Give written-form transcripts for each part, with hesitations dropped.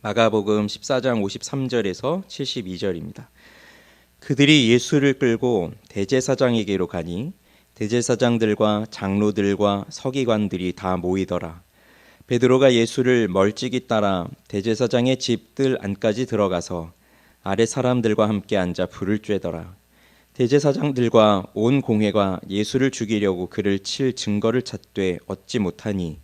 마가복음 14장 53절에서 72절입니다. 그들이 예수를 끌고 대제사장에게로 가니 대제사장들과 장로들과 서기관들이 다 모이더라. 베드로가 예수를 멀찍이 따라 대제사장의 집들 안까지 들어가서 아래 사람들과 함께 앉아 불을 쬐더라. 대제사장들과 온 공회가 예수를 죽이려고 그를 칠 증거를 찾되 얻지 못하니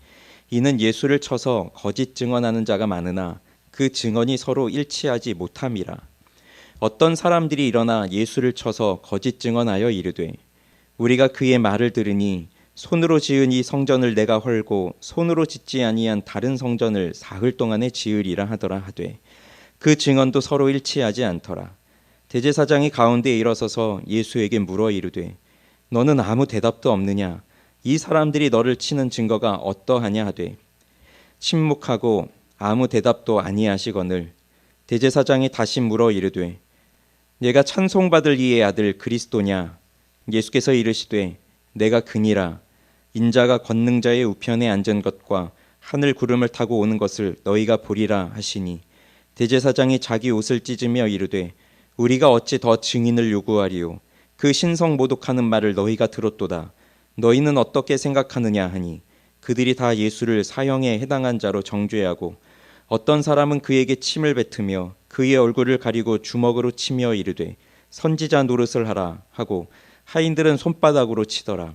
이는 예수를 쳐서 거짓 증언하는 자가 많으나 그 증언이 서로 일치하지 못함이라. 어떤 사람들이 일어나 예수를 쳐서 거짓 증언하여 이르되 우리가 그의 말을 들으니 손으로 지은 이 성전을 내가 헐고 손으로 짓지 아니한 다른 성전을 사흘 동안에 지으리라 하더라 하되 그 증언도 서로 일치하지 않더라. 대제사장이 가운데에 일어서서 예수에게 물어 이르되 너는 아무 대답도 없느냐? 이 사람들이 너를 치는 증거가 어떠하냐 하되 침묵하고 아무 대답도 아니하시거늘 대제사장이 다시 물어 이르되 내가 찬송받을 이의 아들 그리스도냐? 예수께서 이르시되 내가 그니라. 인자가 권능자의 우편에 앉은 것과 하늘 구름을 타고 오는 것을 너희가 보리라 하시니 대제사장이 자기 옷을 찢으며 이르되 우리가 어찌 더 증인을 요구하리요? 그 신성 모독하는 말을 너희가 들었도다. 너희는 어떻게 생각하느냐 하니 그들이 다 예수를 사형에 해당한 자로 정죄하고 어떤 사람은 그에게 침을 뱉으며 그의 얼굴을 가리고 주먹으로 치며 이르되 선지자 노릇을 하라 하고 하인들은 손바닥으로 치더라.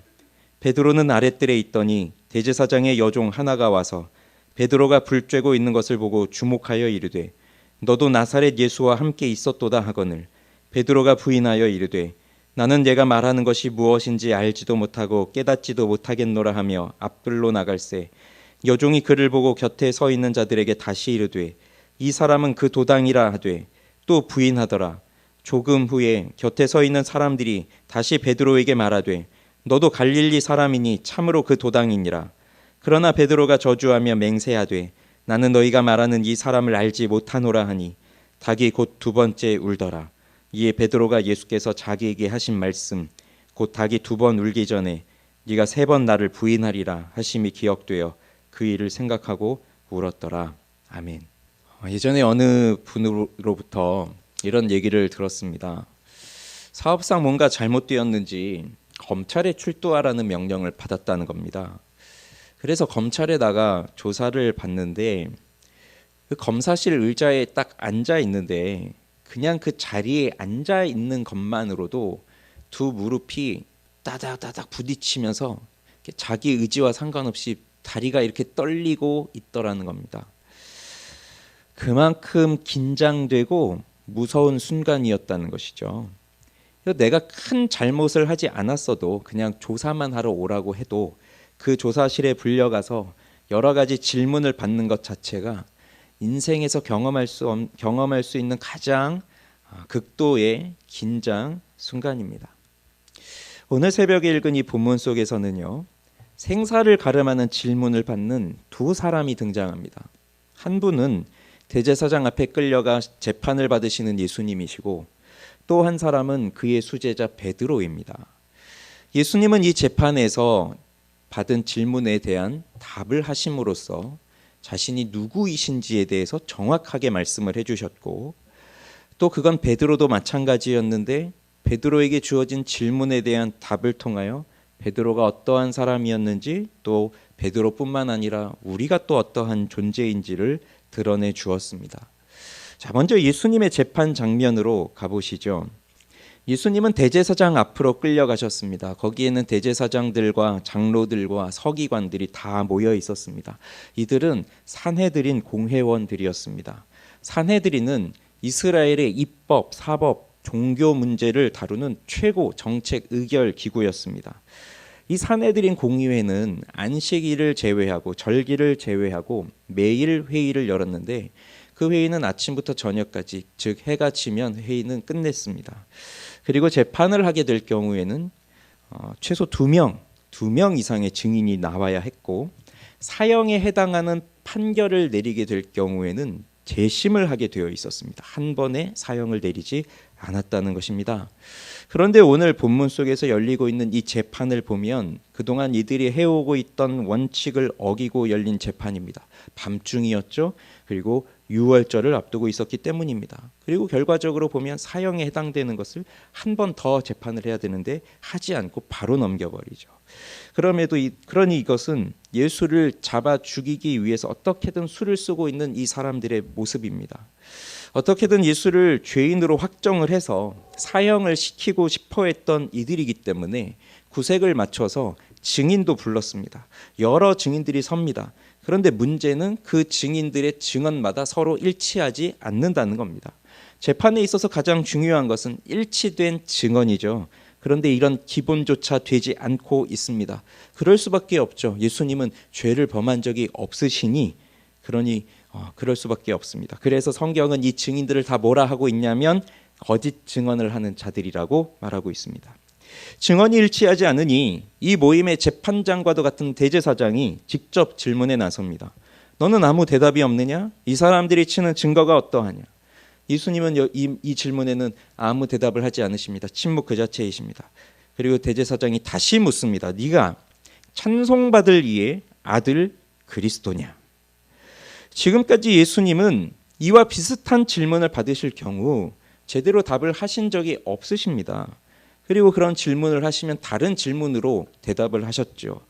베드로는 아랫뜰에 있더니 대제사장의 여종 하나가 와서 베드로가 불 쬐고 있는 것을 보고 주목하여 이르되 너도 나사렛 예수와 함께 있었도다 하거늘 베드로가 부인하여 이르되 나는 내가 말하는 것이 무엇인지 알지도 못하고 깨닫지도 못하겠노라 하며 앞뜰로 나갈새 여종이 그를 보고 곁에 서 있는 자들에게 다시 이르되 이 사람은 그 도당이라 하되 또 부인하더라. 조금 후에 곁에 서 있는 사람들이 다시 베드로에게 말하되 너도 갈릴리 사람이니 참으로 그 도당이니라. 그러나 베드로가 저주하며 맹세하되 나는 너희가 말하는 이 사람을 알지 못하노라 하니 닭이 곧 두 번째 울더라. 이에 베드로가 예수께서 자기에게 하신 말씀 곧 닭이 두 번 울기 전에 네가 세 번 나를 부인하리라 하심이 기억되어 그 일을 생각하고 울었더라. 아멘. 예전에 어느 분으로부터 이런 얘기를 들었습니다. 사업상 뭔가 잘못되었는지 검찰에 출두하라는 명령을 받았다는 겁니다. 그래서 검찰에 나가 조사를 받는데 그 검사실 의자에 딱 앉아 있는데 그냥 그 자리에 앉아 있는 것만으로도 두 무릎이 따닥따닥 부딪히면서 자기 의지와 상관없이 다리가 이렇게 떨리고 있더라는 겁니다. 그만큼 긴장되고 무서운 순간이었다는 것이죠. 내가 큰 잘못을 하지 않았어도 그냥 조사만 하러 오라고 해도 그 조사실에 불려가서 여러 가지 질문을 받는 것 자체가 인생에서 경험할 수 있는 가장 극도의 긴장 순간입니다. 오늘 새벽에 읽은 이 본문 속에서는요. 생사를 가름하는 질문을 받는 두 사람이 등장합니다. 한 분은 대제사장 앞에 끌려가 재판을 받으시는 예수님이시고 또 한 사람은 그의 수제자 베드로입니다. 예수님은 이 재판에서 받은 질문에 대한 답을 하심으로써 자신이 누구이신지에 대해서 정확하게 말씀을 해주셨고 또 그건 베드로도 마찬가지였는데 베드로에게 주어진 질문에 대한 답을 통하여 베드로가 어떠한 사람이었는지 또 베드로뿐만 아니라 우리가 또 어떠한 존재인지를 드러내 주었습니다. 자, 먼저 예수님의 재판 장면으로 가보시죠. 예수님은 대제사장 앞으로 끌려가셨습니다. 거기에는 대제사장들과 장로들과 서기관들이 다 모여 있었습니다. 이들은 산헤드린 공회원들이었습니다. 산헤드린은 이스라엘의 입법, 사법, 종교 문제를 다루는 최고 정책 의결 기구였습니다. 이 산헤드린 공의회는 안식일을 제외하고 절기를 제외하고 매일 회의를 열었는데 그 회의는 아침부터 저녁까지 즉 해가 지면 회의는 끝냈습니다. 그리고 재판을 하게 될 경우에는 최소 두 명 이상의 증인이 나와야 했고 사형에 해당하는 판결을 내리게 될 경우에는 재심을 하게 되어 있었습니다. 한 번에 사형을 내리지 않았다는 것입니다. 그런데 오늘 본문 속에서 열리고 있는 이 재판을 보면 그동안 이들이 해오고 있던 원칙을 어기고 열린 재판입니다. 밤중이었죠. 그리고 유월절을 앞두고 있었기 때문입니다. 그리고 결과적으로 보면 사형에 해당되는 것을 한 번 더 재판을 해야 되는데 하지 않고 바로 넘겨버리죠. 그러니 이것은 예수를 잡아 죽이기 위해서 어떻게든 수를 쓰고 있는 이 사람들의 모습입니다. 어떻게든 예수를 죄인으로 확정을 해서 사형을 시키고 싶어 했던 이들이기 때문에 구색을 맞춰서 증인도 불렀습니다. 여러 증인들이 섭니다. 그런데 문제는 그 증인들의 증언마다 서로 일치하지 않는다는 겁니다. 재판에 있어서 가장 중요한 것은 일치된 증언이죠. 그런데 이런 기본조차 되지 않고 있습니다. 그럴 수밖에 없죠. 예수님은 죄를 범한 적이 없으시니 그러니 그럴 수밖에 없습니다. 그래서 성경은 이 증인들을 다 뭐라 하고 있냐면 거짓 증언을 하는 자들이라고 말하고 있습니다. 증언이 일치하지 않으니 이 모임의 재판장과도 같은 대제사장이 직접 질문에 나섭니다. 너는 아무 대답이 없느냐? 이 사람들이 치는 증거가 어떠하냐? 예수님은 이 질문에는 아무 대답을 하지 않으십니다. 침묵 그 자체이십니다. 그리고 대제사장이 다시 묻습니다. 네가 찬송받을 이의 아들 그리스도냐? 지금까지 예수님은 이와 비슷한 질문을 받으실 경우 제대로 답을 하신 적이 없으십니다. 그리고 그런 질문을 하시면 다른 질문으로 대답을 하셨죠.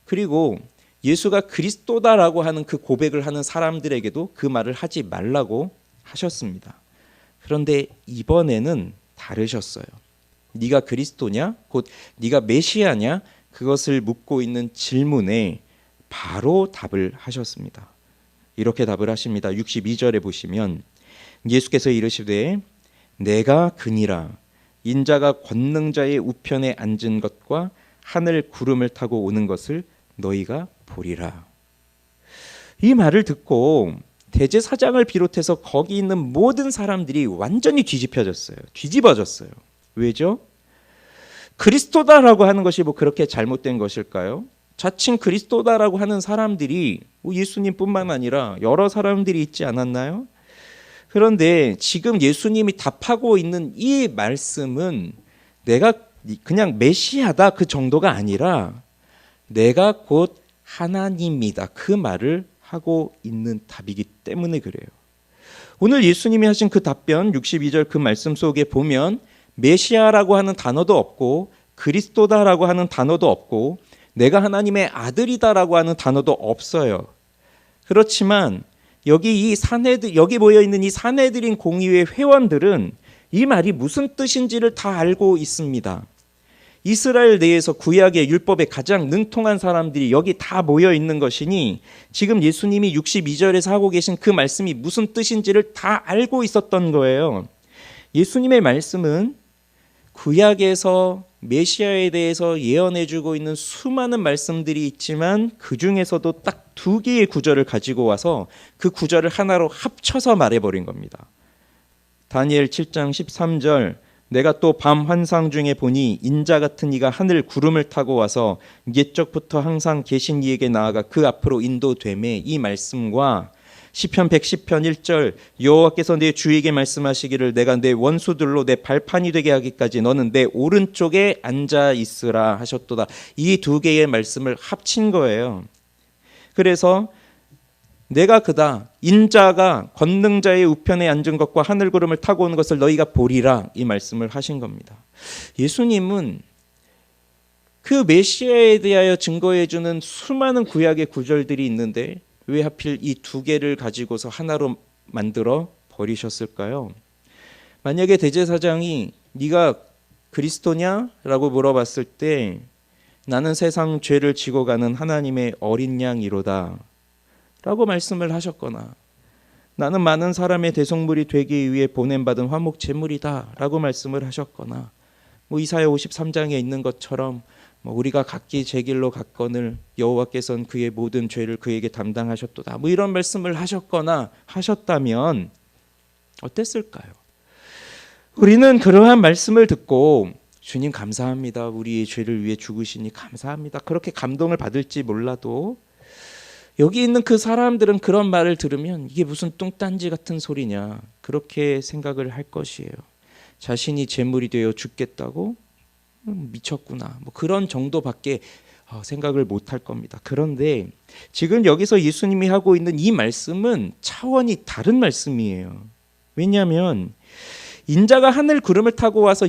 그리고 예수가 그리스도다라고 하는 그 고백을 하는 사람들에게도 그 말을 하지 말라고 하셨습니다. 그런데 이번에는 다르셨어요. 네가 그리스도냐? 곧 네가 메시아냐? 그것을 묻고 있는 질문에 바로 답을 하셨습니다. 이렇게 답을 하십니다. 62절에 보시면 예수께서 이르시되 내가 그니라 인자가 권능자의 우편에 앉은 것과 하늘 구름을 타고 오는 것을 너희가 보리라. 이 말을 듣고 대제사장을 비롯해서 거기 있는 모든 사람들이 완전히 뒤집어졌어요. 왜죠? 그리스도다라고 하는 것이 뭐 그렇게 잘못된 것일까요? 자칭 그리스도다라고 하는 사람들이 예수님뿐만 아니라 여러 사람들이 있지 않았나요? 그런데 지금 예수님이 답하고 있는 이 말씀은 내가 그냥 메시아다 그 정도가 아니라 내가 곧 하나님이다 그 말을 하고 있는 답이기 때문에 그래요. 오늘 예수님이 하신 그 답변 62절 그 말씀 속에 보면 메시아라고 하는 단어도 없고 그리스도다라고 하는 단어도 없고 내가 하나님의 아들이다라고 하는 단어도 없어요. 그렇지만 여기 모여 있는 이 산헤드린 공의회 회원들은 이 말이 무슨 뜻인지를 다 알고 있습니다. 이스라엘 내에서 구약의 율법에 가장 능통한 사람들이 여기 다 모여 있는 것이니 지금 예수님이 62절에서 하고 계신 그 말씀이 무슨 뜻인지를 다 알고 있었던 거예요. 예수님의 말씀은 구약에서 메시아에 대해서 예언해주고 있는 수많은 말씀들이 있지만 그 중에서도 딱 2개의 구절을 가지고 와서 그 구절을 하나로 합쳐서 말해버린 겁니다. 다니엘 7장 13절 내가 또 밤 환상 중에 보니 인자 같은 이가 하늘 구름을 타고 와서 옛적부터 항상 계신 이에게 나아가 그 앞으로 인도되매 이 말씀과 시편 110편 1절 여호와께서 내 주에게 말씀하시기를 내가 내 원수들로 내 발판이 되게 하기까지 너는 내 오른쪽에 앉아 있으라 하셨도다. 이 2개의 말씀을 합친 거예요. 그래서 내가 그다 인자가 권능자의 우편에 앉은 것과 하늘 구름을 타고 오는 것을 너희가 보리라 이 말씀을 하신 겁니다. 예수님은 그 메시아에 대하여 증거해 주는 수많은 구약의 구절들이 있는데 왜 하필 이 2개를 가지고서 하나로 만들어 버리셨을까요? 만약에 대제사장이 네가 그리스도냐? 라고 물어봤을 때 나는 세상 죄를 지고 가는 하나님의 어린 양이로다 라고 말씀을 하셨거나 나는 많은 사람의 대속물이 되기 위해 보냄받은 화목 제물이다 라고 말씀을 하셨거나 이사야 53장에 있는 것처럼 우리가 각기 제 길로 갔거늘 여호와께서는 그의 모든 죄를 그에게 담당하셨도다 이런 말씀을 하셨거나 하셨다면 어땠을까요? 우리는 그러한 말씀을 듣고 주님 감사합니다. 우리의 죄를 위해 죽으시니 감사합니다. 그렇게 감동을 받을지 몰라도 여기 있는 그 사람들은 그런 말을 들으면 이게 무슨 뚱딴지 같은 소리냐 그렇게 생각을 할 것이에요. 자신이 제물이 되어 죽겠다고? 미쳤구나 그런 정도밖에 생각을 못할 겁니다. 그런데 지금 여기서 예수님이 하고 있는 이 말씀은 차원이 다른 말씀이에요. 왜냐하면 인자가 하늘 구름을 타고 와서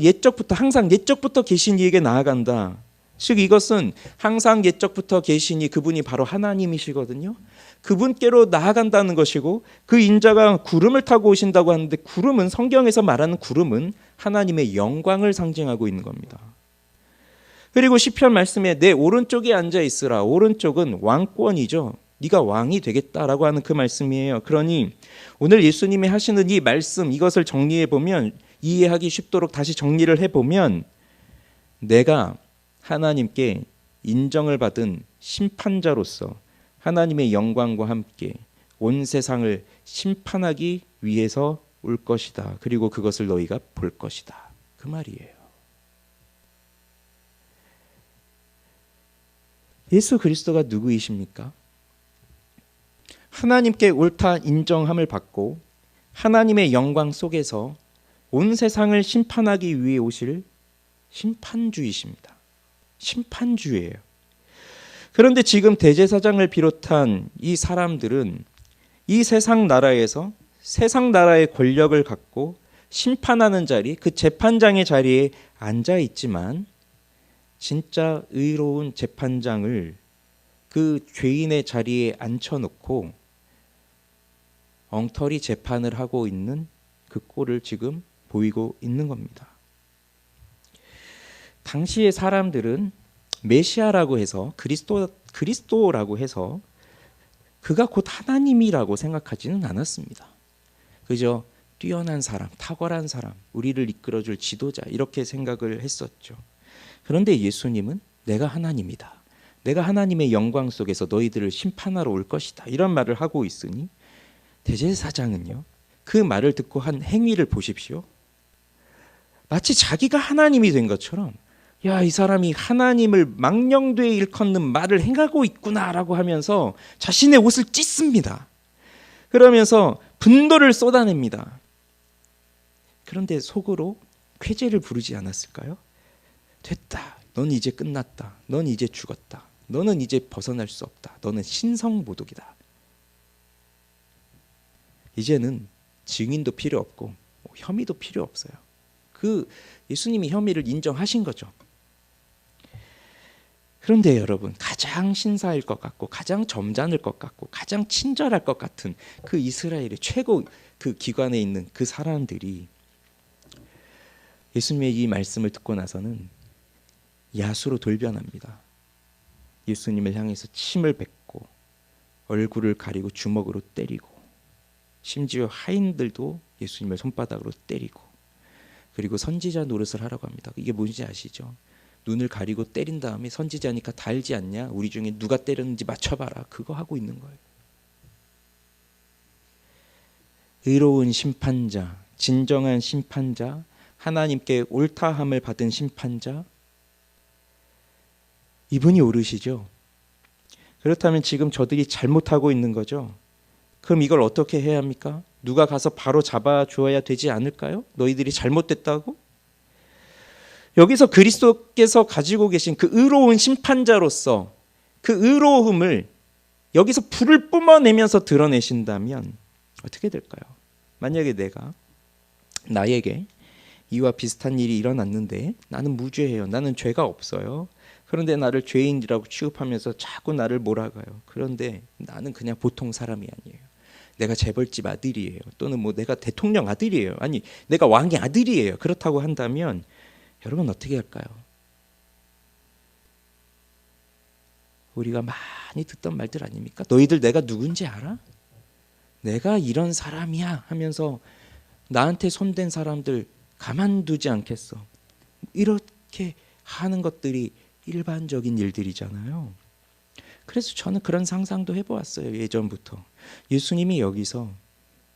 항상 옛적부터 계신 이에게 나아간다. 즉 이것은 항상 옛적부터 계시니 그분이 바로 하나님이시거든요. 그분께로 나아간다는 것이고, 그 인자가 구름을 타고 오신다고 하는데, 구름은, 성경에서 말하는 구름은 하나님의 영광을 상징하고 있는 겁니다. 그리고 시편 말씀에 내 오른쪽에 앉아 있으라. 오른쪽은 왕권이죠. 네가 왕이 되겠다라고 하는 그 말씀이에요. 그러니 오늘 예수님이 하시는 이 말씀, 이것을 정리해 보면, 이해하기 쉽도록 다시 정리를 해보면, 내가 하나님께 인정을 받은 심판자로서 하나님의 영광과 함께 온 세상을 심판하기 위해서 올 것이다. 그리고 그것을 너희가 볼 것이다. 그 말이에요. 예수 그리스도가 누구이십니까? 하나님께 옳다 인정함을 받고 하나님의 영광 속에서 온 세상을 심판하기 위해 오실 심판주이십니다. 심판주예요. 그런데 지금 대제사장을 비롯한 이 사람들은 이 세상 나라에서 세상 나라의 권력을 갖고 심판하는 자리, 그 재판장의 자리에 앉아 있지만, 진짜 의로운 재판장을 그 죄인의 자리에 앉혀놓고 엉터리 재판을 하고 있는 그 꼴을 지금 보이고 있는 겁니다. 당시의 사람들은 메시아라고 해서, 그리스도라고 해서 그가 곧 하나님이라고 생각하지는 않았습니다. 그저 뛰어난 사람, 탁월한 사람, 우리를 이끌어줄 지도자, 이렇게 생각을 했었죠. 그런데 예수님은 내가 하나님이다. 내가 하나님의 영광 속에서 너희들을 심판하러 올 것이다. 이런 말을 하고 있으니 대제사장은요, 그 말을 듣고 한 행위를 보십시오. 마치 자기가 하나님이 된 것처럼, 야, 이 사람이 하나님을 망령되이 일컫는 말을 행하고 있구나라고 하면서 자신의 옷을 찢습니다. 그러면서 분노를 쏟아냅니다. 그런데 속으로 쾌재를 부르지 않았을까요? 됐다. 넌 이제 끝났다. 넌 이제 죽었다. 너는 이제 벗어날 수 없다. 너는 신성모독이다. 이제는 증인도 필요 없고 혐의도 필요 없어요. 그 예수님이 혐의를 인정하신 거죠. 그런데 여러분, 가장 신사일 것 같고 가장 점잖을 것 같고 가장 친절할 것 같은 그 이스라엘의 최고 그 기관에 있는 그 사람들이 예수님의 이 말씀을 듣고 나서는 야수로 돌변합니다. 예수님을 향해서 침을 뱉고 얼굴을 가리고 주먹으로 때리고, 심지어 하인들도 예수님을 손바닥으로 때리고, 그리고 선지자 노릇을 하라고 합니다. 이게 뭔지 아시죠? 눈을 가리고 때린 다음에 선지자니까 다 알지 않냐? 우리 중에 누가 때렸는지 맞춰봐라. 그거 하고 있는 거예요. 의로운 심판자, 진정한 심판자, 하나님께 옳다함을 받은 심판자, 이분이 옳으시죠. 그렇다면 지금 저들이 잘못하고 있는 거죠. 그럼 이걸 어떻게 해야 합니까? 누가 가서 바로 잡아주어야 되지 않을까요? 너희들이 잘못됐다고? 여기서 그리스도께서 가지고 계신 그 의로운 심판자로서 그 의로움을 여기서 불을 뿜어내면서 드러내신다면 어떻게 될까요? 만약에 나에게 이와 비슷한 일이 일어났는데 나는 무죄해요. 나는 죄가 없어요. 그런데 나를 죄인이라고 취급하면서 자꾸 나를 몰아가요. 그런데 나는 그냥 보통 사람이 아니에요. 내가 재벌집 아들이에요. 또는 내가 대통령 아들이에요. 아니, 내가 왕의 아들이에요. 그렇다고 한다면 여러분 어떻게 할까요? 우리가 많이 듣던 말들 아닙니까? 너희들 내가 누군지 알아? 내가 이런 사람이야 하면서 나한테 손댄 사람들 가만두지 않겠어. 이렇게 하는 것들이 일반적인 일들이잖아요. 그래서 저는 그런 상상도 해보았어요. 예전부터. 예수님이 여기서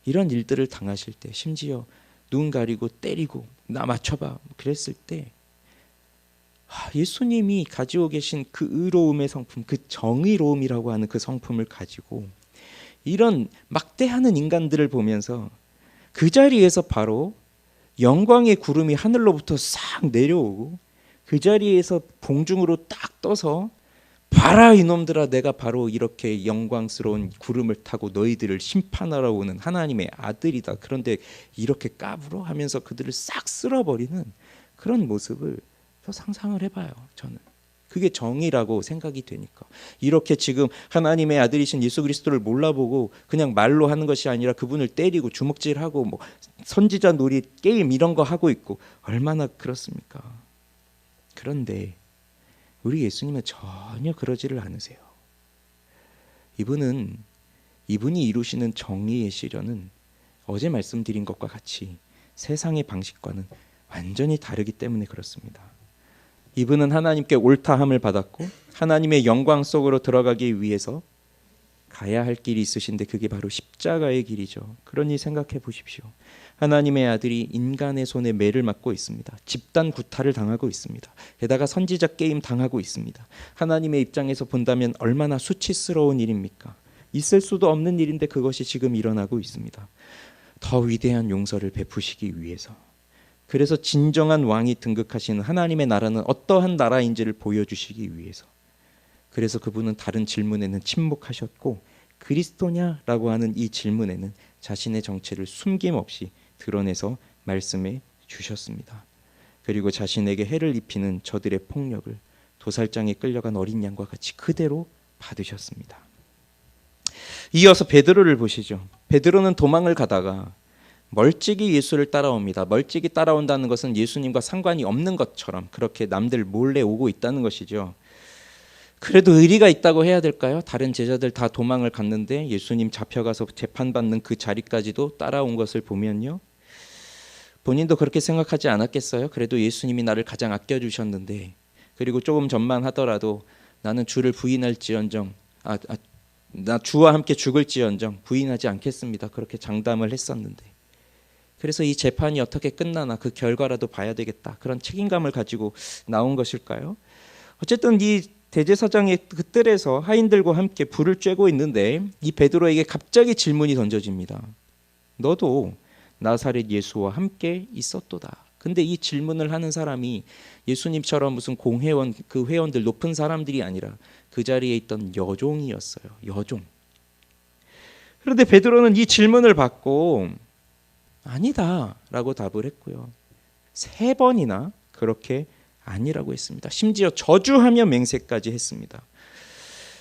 이런 일들을 당하실 때, 심지어 눈 가리고 때리고 나 맞춰봐 그랬을 때, 예수님이 가지고 계신 그 의로움의 성품, 그 정의로움이라고 하는 그 성품을 가지고 이런 막대하는 인간들을 보면서 그 자리에서 바로 영광의 구름이 하늘로부터 싹 내려오고 그 자리에서 공중으로 딱 떠서 봐라 이놈들아, 내가 바로 이렇게 영광스러운 구름을 타고 너희들을 심판하러 오는 하나님의 아들이다. 그런데 이렇게 까불어 하면서 그들을 싹 쓸어버리는 그런 모습을 저 상상을 해봐요. 저는 그게 정의라고 생각이 되니까. 이렇게 지금 하나님의 아들이신 예수 그리스도를 몰라보고 그냥 말로 하는 것이 아니라 그분을 때리고 주먹질하고 뭐 선지자 놀이 게임 이런 거 하고 있고 얼마나 그렇습니까? 그런데 우리 예수님은 전혀 그러지를 않으세요. 이분이 이루시는 정의의 시련은 어제 말씀드린 것과 같이 세상의 방식과는 완전히 다르기 때문에 그렇습니다. 이분은 하나님께 옳다함을 받았고 하나님의 영광 속으로 들어가기 위해서 가야 할 길이 있으신데 그게 바로 십자가의 길이죠. 그러니 생각해 보십시오. 하나님의 아들이 인간의 손에 매를 맞고 있습니다. 집단 구타를 당하고 있습니다. 게다가 선지자 게임 당하고 있습니다. 하나님의 입장에서 본다면 얼마나 수치스러운 일입니까? 있을 수도 없는 일인데 그것이 지금 일어나고 있습니다. 더 위대한 용서를 베푸시기 위해서. 그래서 진정한 왕이 등극하시는 하나님의 나라는 어떠한 나라인지를 보여주시기 위해서. 그래서 그분은 다른 질문에는 침묵하셨고 그리스도냐라고 하는 이 질문에는 자신의 정체를 숨김없이 드러내서 말씀해 주셨습니다. 그리고 자신에게 해를 입히는 저들의 폭력을 도살장에 끌려간 어린 양과 같이 그대로 받으셨습니다. 이어서 베드로를 보시죠. 베드로는 도망을 가다가 멀찍이 예수를 따라옵니다. 멀찍이 따라온다는 것은 예수님과 상관이 없는 것처럼 그렇게 남들 몰래 오고 있다는 것이죠. 그래도 의리가 있다고 해야 될까요? 다른 제자들 다 도망을 갔는데 예수님 잡혀가서 재판받는 그 자리까지도 따라온 것을 보면요, 본인도 그렇게 생각하지 않았겠어요? 그래도 예수님이 나를 가장 아껴주셨는데, 그리고 조금 전만 하더라도 나는 주를 부인할지언정, 나 주와 함께 죽을지언정 부인하지 않겠습니다. 그렇게 장담을 했었는데, 그래서 이 재판이 어떻게 끝나나 그 결과라도 봐야 되겠다, 그런 책임감을 가지고 나온 것일까요? 어쨌든 이 대제사장의 그 뜰에서 하인들과 함께 불을 쬐고 있는데 이 베드로에게 갑자기 질문이 던져집니다. 너도 나사렛 예수와 함께 있었도다. 근데 이 질문을 하는 사람이 예수님처럼 무슨 공회원, 그 회원들 높은 사람들이 아니라 그 자리에 있던 여종이었어요. 여종. 그런데 베드로는 이 질문을 받고 아니다라고 답을 했고요. 3번이나 그렇게 아니라고 했습니다. 심지어 저주하며 맹세까지 했습니다.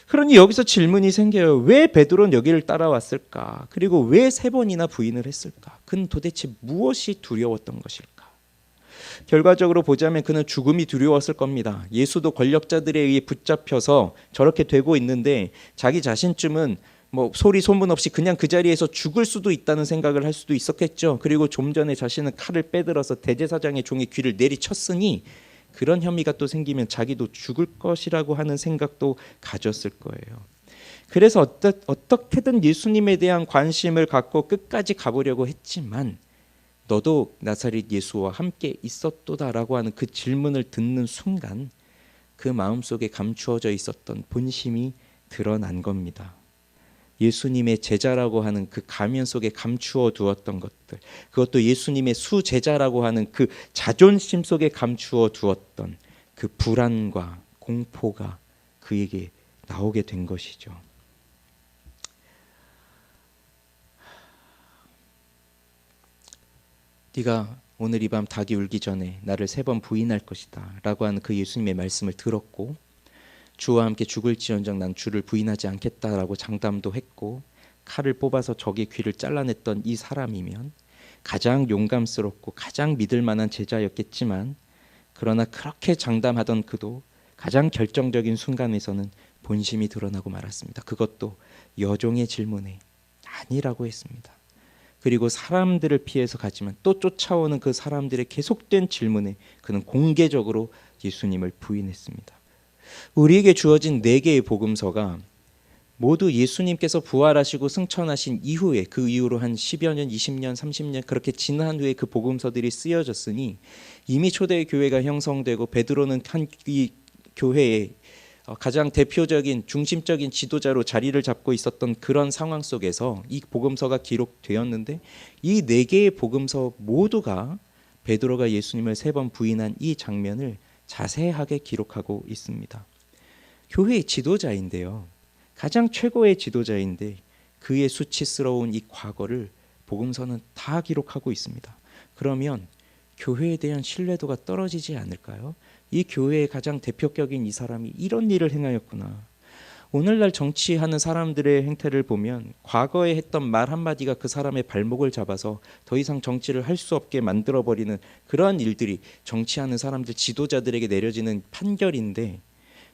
그러니 여기서 질문이 생겨요. 왜 베드로는 여기를 따라왔을까? 그리고 왜 3번이나 부인을 했을까? 그는 도대체 무엇이 두려웠던 것일까? 결과적으로 보자면 그는 죽음이 두려웠을 겁니다. 예수도 권력자들에 의해 붙잡혀서 저렇게 되고 있는데 자기 자신쯤은 뭐 소리 소문 없이 그냥 그 자리에서 죽을 수도 있다는 생각을 할 수도 있었겠죠. 그리고 좀 전에 자신은 칼을 빼들어서 대제사장의 종의 귀를 내리쳤으니 그런 혐의가 또 생기면 자기도 죽을 것이라고 하는 생각도 가졌을 거예요. 그래서 어떻게든 예수님에 대한 관심을 갖고 끝까지 가보려고 했지만 너도 나사렛 예수와 함께 있었도다라고 하는 그 질문을 듣는 순간 그 마음속에 감추어져 있었던 본심이 드러난 겁니다. 예수님의 제자라고 하는 그 가면 속에 감추어 두었던 것들, 그것도 예수님의 수제자라고 하는 그 자존심 속에 감추어 두었던 그 불안과 공포가 그에게 나오게 된 것이죠. 네가 오늘 이 밤 닭이 울기 전에 나를 3번 부인할 것이다 라고 하는 그 예수님의 말씀을 들었고 주와 함께 죽을지언정 난 주를 부인하지 않겠다라고 장담도 했고 칼을 뽑아서 적의 귀를 잘라냈던 이 사람이면 가장 용감스럽고 가장 믿을 만한 제자였겠지만 그러나 그렇게 장담하던 그도 가장 결정적인 순간에서는 본심이 드러나고 말았습니다. 그것도 여종의 질문에 아니라고 했습니다. 그리고 사람들을 피해서 가지만 또 쫓아오는 그 사람들의 계속된 질문에 그는 공개적으로 예수님을 부인했습니다. 우리에게 주어진 4개의 복음서가 모두 예수님께서 부활하시고 승천하신 이후에 그 이후로 한 10여 년, 20년, 30년 그렇게 지난 후에 그 복음서들이 쓰여졌으니 이미 초대의 교회가 형성되고 베드로는 이 교회의 가장 대표적인 중심적인 지도자로 자리를 잡고 있었던 그런 상황 속에서 이 복음서가 기록되었는데 이 4개의 복음서 모두가 베드로가 예수님을 3번 부인한 이 장면을 자세하게 기록하고 있습니다. 교회의 지도자인데요. 가장 최고의 지도자인데 그의 수치스러운 이 과거를 복음서는 다 기록하고 있습니다. 그러면 교회에 대한 신뢰도가 떨어지지 않을까요? 이 교회의 가장 대표격인 이 사람이 이런 일을 행하였구나. 오늘날 정치하는 사람들의 행태를 보면 과거에 했던 말 한마디가 그 사람의 발목을 잡아서 더 이상 정치를 할 수 없게 만들어버리는 그러한 일들이 정치하는 사람들, 지도자들에게 내려지는 판결인데,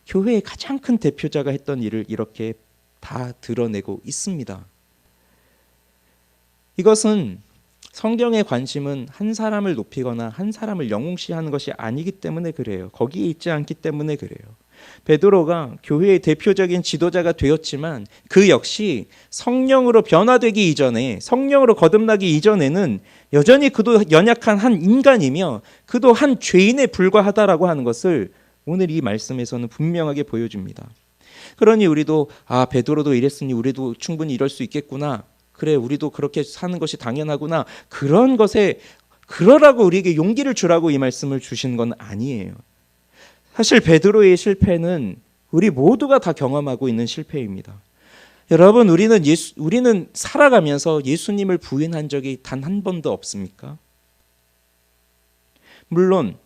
교회의 가장 큰 대표자가 했던 일을 이렇게 다 드러내고 있습니다. 이것은 성경의 관심은 한 사람을 높이거나 한 사람을 영웅시하는 것이 아니기 때문에 그래요. 거기에 있지 않기 때문에 그래요. 베드로가 교회의 대표적인 지도자가 되었지만 그 역시 성령으로 변화되기 이전에, 성령으로 거듭나기 이전에는 여전히 그도 연약한 한 인간이며 그도 한 죄인에 불과하다라고 하는 것을 오늘 이 말씀에서는 분명하게 보여줍니다. 그러니 우리도 베드로도 이랬으니 우리도 충분히 이럴 수 있겠구나. 그래, 우리도 그렇게 사는 것이 당연하구나. 그런 것에 그러라고 우리에게 용기를 주라고 이 말씀을 주신 건 아니에요. 사실 베드로의 실패는 우리 모두가 다 경험하고 있는 실패입니다. 여러분, 우리는 살아가면서 예수님을 부인한 적이 단 한 번도 없습니까? 물론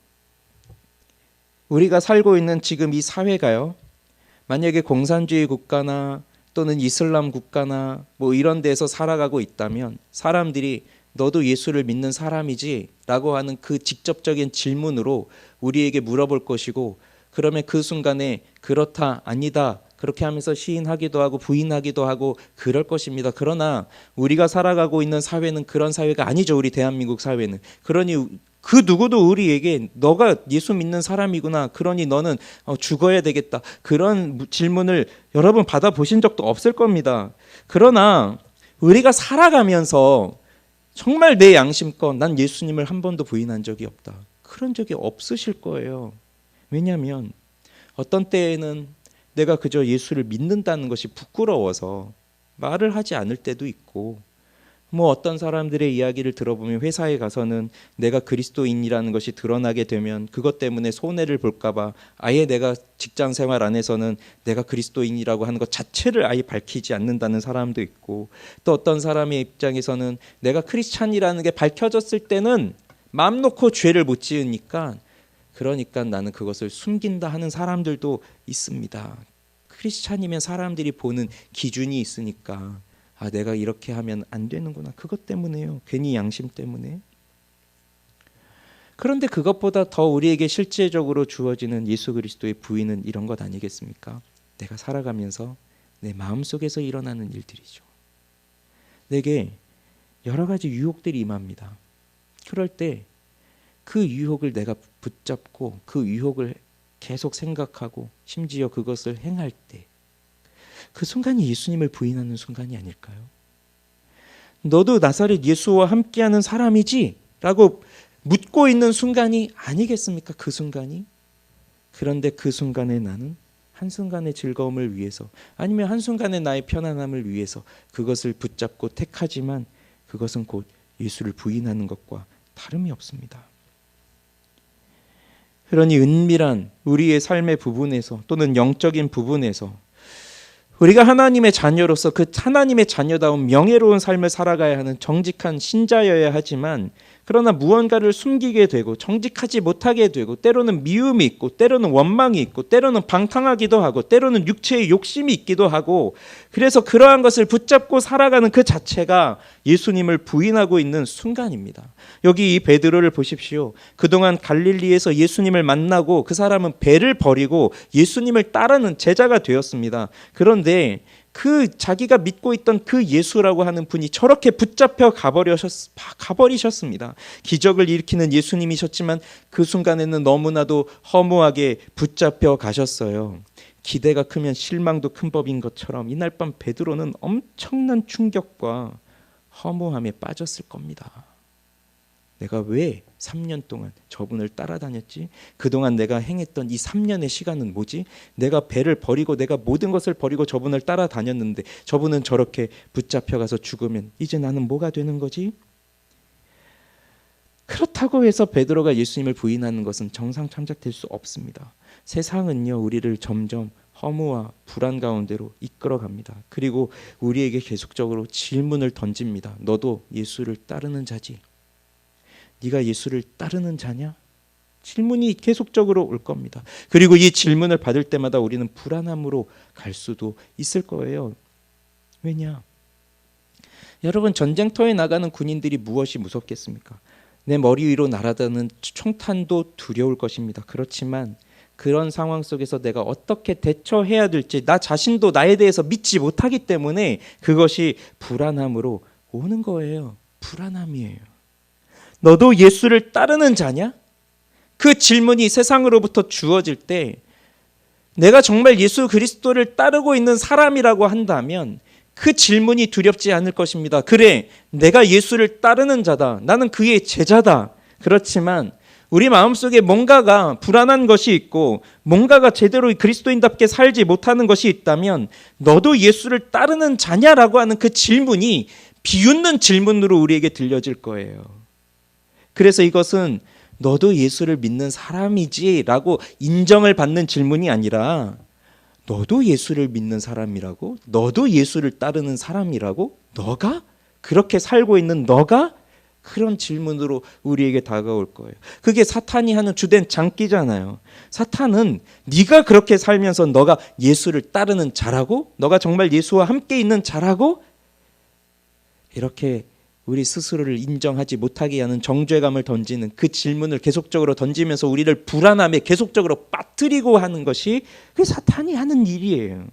우리가 살고 있는 지금 이 사회가요, 만약에 공산주의 국가나 또는 이슬람 국가나 뭐 이런 데서 살아가고 있다면 사람들이 너도 예수를 믿는 사람이지? 라고 하는 그 직접적인 질문으로 우리에게 물어볼 것이고, 그러면 그 순간에 그렇다, 아니다, 그렇게 하면서 시인하기도 하고 부인하기도 하고 그럴 것입니다. 그러나 우리가 살아가고 있는 사회는 그런 사회가 아니죠. 우리 대한민국 사회는. 그러니 그 누구도 우리에게 너가 예수 믿는 사람이구나, 그러니 너는 죽어야 되겠다, 그런 질문을 여러분 받아보신 적도 없을 겁니다. 그러나 우리가 살아가면서 정말 내 양심껏 난 예수님을 한 번도 부인한 적이 없다, 그런 적이 없으실 거예요. 왜냐하면 어떤 때에는 내가 그저 예수를 믿는다는 것이 부끄러워서 말을 하지 않을 때도 있고, 뭐 어떤 사람들의 이야기를 들어보면 회사에 가서는 내가 그리스도인이라는 것이 드러나게 되면 그것 때문에 손해를 볼까봐 아예 내가 직장 생활 안에서는 내가 그리스도인이라고 하는 것 자체를 아예 밝히지 않는다는 사람도 있고, 또 어떤 사람의 입장에서는 내가 크리스찬이라는 게 밝혀졌을 때는 마음 놓고 죄를 못 지으니까 그러니까 나는 그것을 숨긴다 하는 사람들도 있습니다. 크리스찬이면 사람들이 보는 기준이 있으니까 내가 이렇게 하면 안 되는구나, 그것 때문에요. 괜히 양심 때문에. 그런데 그것보다 더 우리에게 실제적으로 주어지는 예수 그리스도의 부인은 이런 것 아니겠습니까? 내가 살아가면서 내 마음속에서 일어나는 일들이죠. 내게 여러 가지 유혹들이 임합니다. 그럴 때 그 유혹을 내가 붙잡고 그 유혹을 계속 생각하고 심지어 그것을 행할 때, 그 순간이 예수님을 부인하는 순간이 아닐까요? 너도 나사렛 예수와 함께하는 사람이지? 라고 묻고 있는 순간이 아니겠습니까? 그 순간이. 그런데 그 순간에 나는 한순간의 즐거움을 위해서, 아니면 한순간의 나의 편안함을 위해서 그것을 붙잡고 택하지만 그것은 곧 예수를 부인하는 것과 다름이 없습니다. 그러니 은밀한 우리의 삶의 부분에서 또는 영적인 부분에서 우리가 하나님의 자녀로서 그 하나님의 자녀다운 명예로운 삶을 살아가야 하는 정직한 신자여야 하지만, 그러나 무언가를 숨기게 되고 정직하지 못하게 되고, 때로는 미움이 있고 때로는 원망이 있고 때로는 방탕하기도 하고 때로는 육체의 욕심이 있기도 하고, 그래서 그러한 것을 붙잡고 살아가는 그 자체가 예수님을 부인하고 있는 순간입니다. 여기 이 베드로를 보십시오. 그동안 갈릴리에서 예수님을 만나고 그 사람은 배를 버리고 예수님을 따르는 제자가 되었습니다. 그런데 그 자기가 믿고 있던 그 예수라고 하는 분이 저렇게 붙잡혀 가버리셨습니다. 기적을 일으키는 예수님이셨지만 그 순간에는 너무나도 허무하게 붙잡혀 가셨어요. 기대가 크면 실망도 큰 법인 것처럼 이날 밤 베드로는 엄청난 충격과 허무함에 빠졌을 겁니다. 내가 왜 3년 동안 저분을 따라다녔지? 그동안 내가 행했던 이 3년의 시간은 뭐지? 내가 배를 버리고 내가 모든 것을 버리고 저분을 따라다녔는데 저분은 저렇게 붙잡혀가서 죽으면 이제 나는 뭐가 되는 거지? 그렇다고 해서 베드로가 예수님을 부인하는 것은 정상 참작될 수 없습니다. 세상은요, 우리를 점점 허무와 불안 가운데로 이끌어갑니다. 그리고 우리에게 계속적으로 질문을 던집니다. 너도 예수를 따르는 자지? 네가 예수를 따르는 자냐? 질문이 계속적으로 올 겁니다. 그리고 이 질문을 받을 때마다 우리는 불안함으로 갈 수도 있을 거예요. 왜냐? 여러분, 전쟁터에 나가는 군인들이 무엇이 무섭겠습니까? 내 머리 위로 날아드는 총탄도 두려울 것입니다. 그렇지만 그런 상황 속에서 내가 어떻게 대처해야 될지 나 자신도 나에 대해서 믿지 못하기 때문에 그것이 불안함으로 오는 거예요. 불안함이에요. 너도 예수를 따르는 자냐? 그 질문이 세상으로부터 주어질 때 내가 정말 예수 그리스도를 따르고 있는 사람이라고 한다면 그 질문이 두렵지 않을 것입니다. 그래, 내가 예수를 따르는 자다. 나는 그의 제자다. 그렇지만 우리 마음속에 뭔가가 불안한 것이 있고 뭔가가 제대로 그리스도인답게 살지 못하는 것이 있다면 너도 예수를 따르는 자냐라고 하는 그 질문이 비웃는 질문으로 우리에게 들려질 거예요. 그래서 이것은 너도 예수를 믿는 사람이지 라고 인정을 받는 질문이 아니라 너도 예수를 믿는 사람이라고? 너도 예수를 따르는 사람이라고? 너가? 그렇게 살고 있는 너가? 그런 질문으로 우리에게 다가올 거예요. 그게 사탄이 하는 주된 장기잖아요. 사탄은 네가 그렇게 살면서 너가 예수를 따르는 자라고? 너가 정말 예수와 함께 있는 자라고? 이렇게 우리 스스로를 인정하지 못하게 하는 정죄감을 던지는 그 질문을 계속적으로 던지면서 우리를 불안함에 계속적으로 빠뜨리고 하는 것이 그 사탄이 하는 일이에요.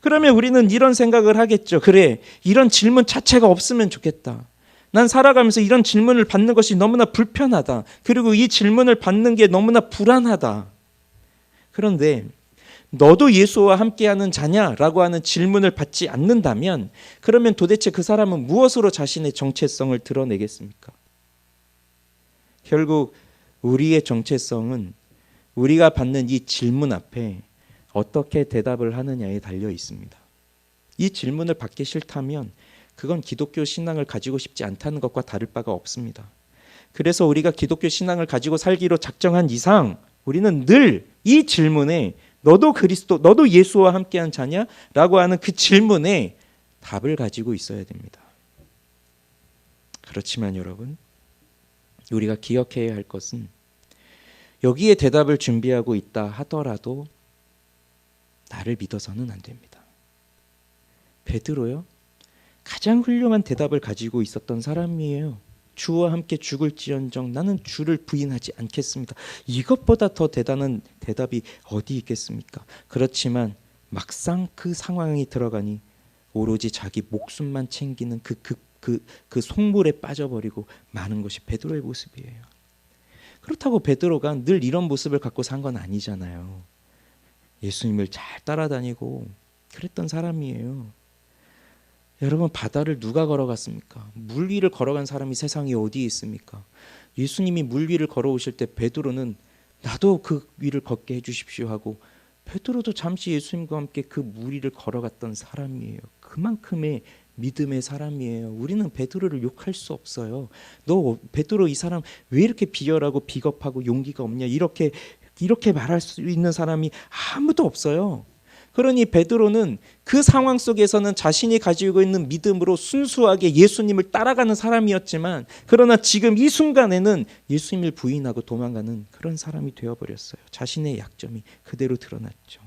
그러면 우리는 이런 생각을 하겠죠. 그래, 이런 질문 자체가 없으면 좋겠다. 난 살아가면서 이런 질문을 받는 것이 너무나 불편하다. 그리고 이 질문을 받는 게 너무나 불안하다. 그런데 너도 예수와 함께하는 자냐라고 하는 질문을 받지 않는다면 그러면 도대체 그 사람은 무엇으로 자신의 정체성을 드러내겠습니까? 결국 우리의 정체성은 우리가 받는 이 질문 앞에 어떻게 대답을 하느냐에 달려 있습니다. 이 질문을 받기 싫다면 그건 기독교 신앙을 가지고 싶지 않다는 것과 다를 바가 없습니다. 그래서 우리가 기독교 신앙을 가지고 살기로 작정한 이상 우리는 늘 이 질문에 너도 그리스도, 너도 예수와 함께한 자냐? 라고 하는 그 질문에 답을 가지고 있어야 됩니다. 그렇지만 여러분, 우리가 기억해야 할 것은 여기에 대답을 준비하고 있다 하더라도 나를 믿어서는 안 됩니다. 베드로요? 가장 훌륭한 대답을 가지고 있었던 사람이에요. 주와 함께 죽을지언정 나는 주를 부인하지 않겠습니다. 이것보다 더 대단한 대답이 어디 있겠습니까? 그렇지만 막상 그 상황이 들어가니 오로지 자기 목숨만 챙기는 그 속물에 빠져버리고 마는 것이 베드로의 모습이에요. 그렇다고 베드로가 늘 이런 모습을 갖고 산 건 아니잖아요. 예수님을 잘 따라다니고 그랬던 사람이에요. 여러분, 바다를 누가 걸어갔습니까? 물 위를 걸어간 사람이 세상에 어디에 있습니까? 예수님이 물 위를 걸어오실 때 베드로는 나도 그 위를 걷게 해주십시오 하고 베드로도 잠시 예수님과 함께 그 물 위를 걸어갔던 사람이에요. 그만큼의 믿음의 사람이에요. 우리는 베드로를 욕할 수 없어요. 너 베드로 이 사람 왜 이렇게 비열하고 비겁하고 용기가 없냐 이렇게 말할 수 있는 사람이 아무도 없어요. 그러니 베드로는 그 상황 속에서는 자신이 가지고 있는 믿음으로 순수하게 예수님을 따라가는 사람이었지만 그러나 지금 이 순간에는 예수님을 부인하고 도망가는 그런 사람이 되어버렸어요. 자신의 약점이 그대로 드러났죠.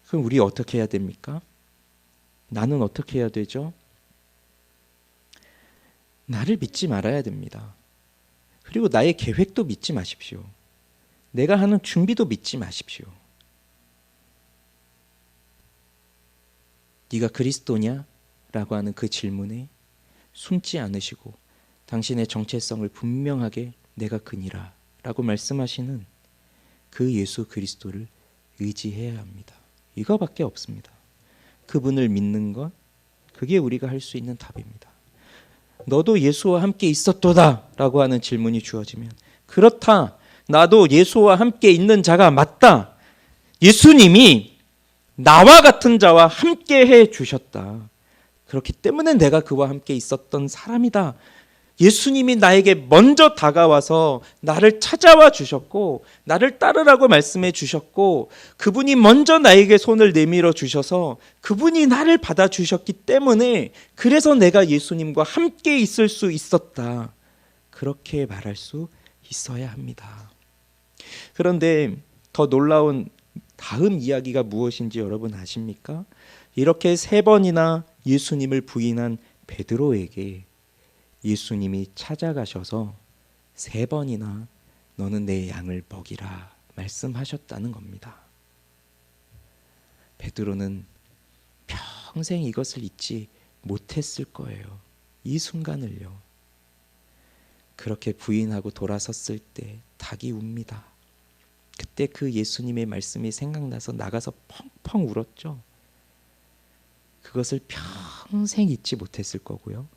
그럼 우리 어떻게 해야 됩니까? 나는 어떻게 해야 되죠? 나를 믿지 말아야 됩니다. 그리고 나의 계획도 믿지 마십시오. 내가 하는 준비도 믿지 마십시오. 네가 그리스도냐? 라고 하는 그 질문에 숨지 않으시고 당신의 정체성을 분명하게 내가 그니라 라고 말씀하시는 그 예수 그리스도를 의지해야 합니다. 이거밖에 없습니다. 그분을 믿는 것, 그게 우리가 할 수 있는 답입니다. 너도 예수와 함께 있었도다 라고 하는 질문이 주어지면 그렇다, 나도 예수와 함께 있는 자가 맞다. 예수님이 나와 같은 자와 함께 해 주셨다. 그렇기 때문에 내가 그와 함께 있었던 사람이다. 예수님이 나에게 먼저 다가와서 나를 찾아와 주셨고 나를 따르라고 말씀해 주셨고 그분이 먼저 나에게 손을 내밀어 주셔서 그분이 나를 받아 주셨기 때문에 그래서 내가 예수님과 함께 있을 수 있었다. 그렇게 말할 수 있어야 합니다. 그런데 더 놀라운 다음 이야기가 무엇인지 여러분 아십니까? 이렇게 3번이나 예수님을 부인한 베드로에게 예수님이 찾아가셔서 3번이나 너는 내 양을 먹이라 말씀하셨다는 겁니다. 베드로는 평생 이것을 잊지 못했을 거예요. 이 순간을요. 그렇게 부인하고 돌아섰을 때 닭이 웁니다. 그때 그 예수님의 말씀이 생각나서 나가서 펑펑 울었죠. 그것을 평생 잊지 못했을 거고요.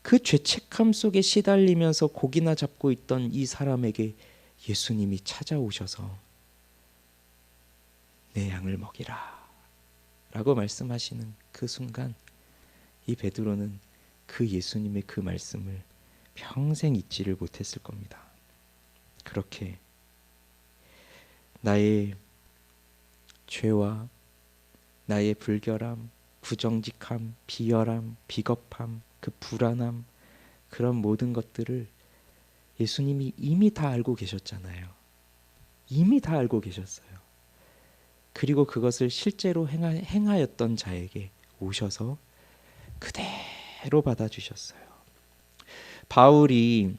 그 죄책감 속에 시달리면서 고기나 잡고 있던 이 사람에게 예수님이 찾아오셔서 내 양을 먹이라 라고 말씀하시는 그 순간 이 베드로는 그 예수님의 그 말씀을 평생 잊지를 못했을 겁니다. 그렇게 나의 죄와 나의 불결함, 부정직함, 비열함, 비겁함, 그 불안함, 그런 모든 것들을 예수님이 이미 다 알고 계셨잖아요. 이미 다 알고 계셨어요. 그리고 그것을 실제로 행하였던 자에게 오셔서 그대로 받아주셨어요. 바울이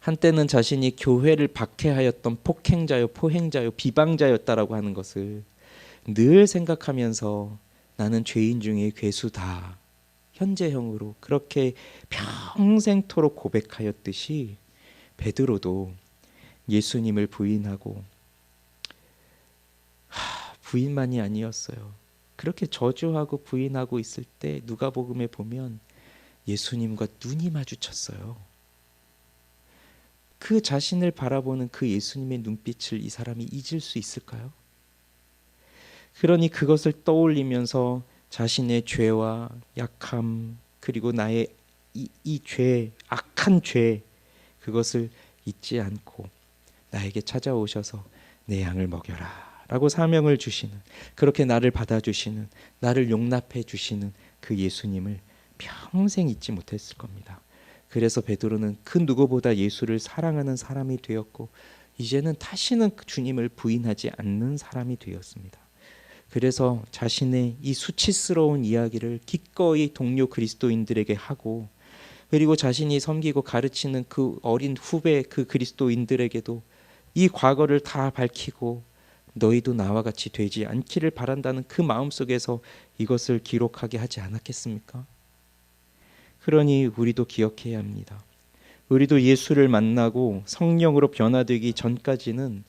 한때는 자신이 교회를 박해하였던 폭행자요, 포행자요, 비방자였다라고 하는 것을 늘 생각하면서 나는 죄인 중에 괴수다. 현재형으로 그렇게 평생토록 고백하였듯이 베드로도 예수님을 부인하고 부인만이 아니었어요. 그렇게 저주하고 부인하고 있을 때 누가복음에 보면 예수님과 눈이 마주쳤어요. 그 자신을 바라보는 그 예수님의 눈빛을 이 사람이 잊을 수 있을까요? 그러니 그것을 떠올리면서 자신의 죄와 약함 그리고 나의 이 죄, 악한 죄 그것을 잊지 않고 나에게 찾아오셔서 내 양을 먹여라 라고 사명을 주시는, 그렇게 나를 받아주시는, 나를 용납해 주시는 그 예수님을 평생 잊지 못했을 겁니다. 그래서 베드로는 그 누구보다 예수를 사랑하는 사람이 되었고 이제는 다시는 주님을 부인하지 않는 사람이 되었습니다. 그래서 자신의 이 수치스러운 이야기를 기꺼이 동료 그리스도인들에게 하고 그리고 자신이 섬기고 가르치는 그 어린 후배 그 그리스도인들에게도 이 과거를 다 밝히고 너희도 나와 같이 되지 않기를 바란다는 그 마음속에서 이것을 기록하게 하지 않았겠습니까? 그러니 우리도 기억해야 합니다. 우리도 예수를 만나고 성령으로 변화되기 전까지는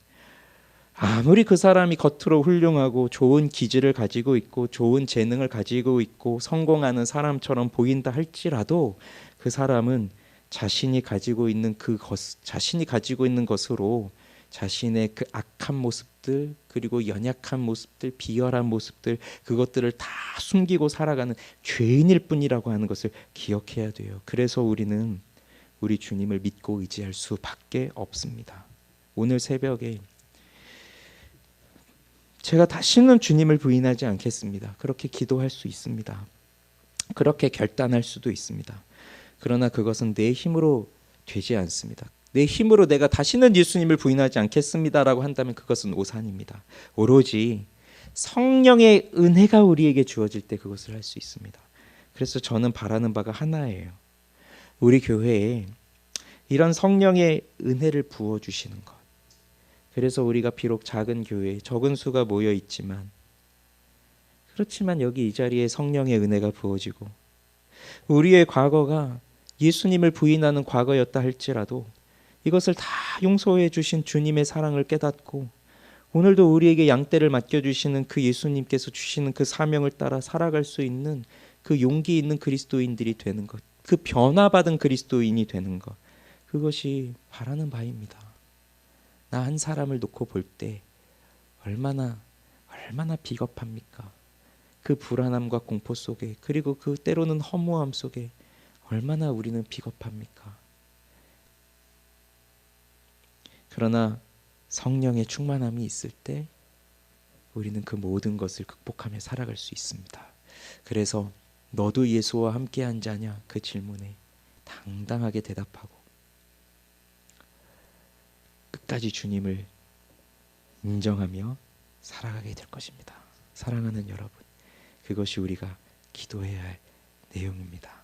아무리 그 사람이 겉으로 훌륭하고 좋은 기질을 가지고 있고 좋은 재능을 가지고 있고 성공하는 사람처럼 보인다 할지라도 그 사람은 자신이 가지고 있는 것으로 자신의 그 악한 모습들 그리고 연약한 모습들 비열한 모습들 그것들을 다 숨기고 살아가는 죄인일 뿐이라고 하는 것을 기억해야 돼요. 그래서 우리는 우리 주님을 믿고 의지할 수밖에 없습니다. 오늘 새벽에 제가 다시는 주님을 부인하지 않겠습니다. 그렇게 기도할 수 있습니다. 그렇게 결단할 수도 있습니다. 그러나 그것은 내 힘으로 되지 않습니다. 내 힘으로 내가 다시는 예수님을 부인하지 않겠습니다라고 한다면 그것은 오산입니다. 오로지 성령의 은혜가 우리에게 주어질 때 그것을 할 수 있습니다. 그래서 저는 바라는 바가 하나예요. 우리 교회에 이런 성령의 은혜를 부어주시는 것. 그래서 우리가 비록 작은 교회에 적은 수가 모여 있지만 그렇지만 여기 이 자리에 성령의 은혜가 부어지고 우리의 과거가 예수님을 부인하는 과거였다 할지라도 이것을 다 용서해 주신 주님의 사랑을 깨닫고 오늘도 우리에게 양떼를 맡겨주시는 그 예수님께서 주시는 그 사명을 따라 살아갈 수 있는 그 용기 있는 그리스도인들이 되는 것, 그 변화받은 그리스도인이 되는 것, 그것이 바라는 바입니다. 나 한 사람을 놓고 볼 때 얼마나 비겁합니까? 그 불안함과 공포 속에 그리고 그 때로는 허무함 속에 얼마나 우리는 비겁합니까? 그러나 성령의 충만함이 있을 때 우리는 그 모든 것을 극복하며 살아갈 수 있습니다. 그래서 너도 예수와 함께한 자냐? 그 질문에 당당하게 대답하고 끝까지 주님을 인정하며 살아가게 될 것입니다. 사랑하는 여러분, 그것이 우리가 기도해야 할 내용입니다.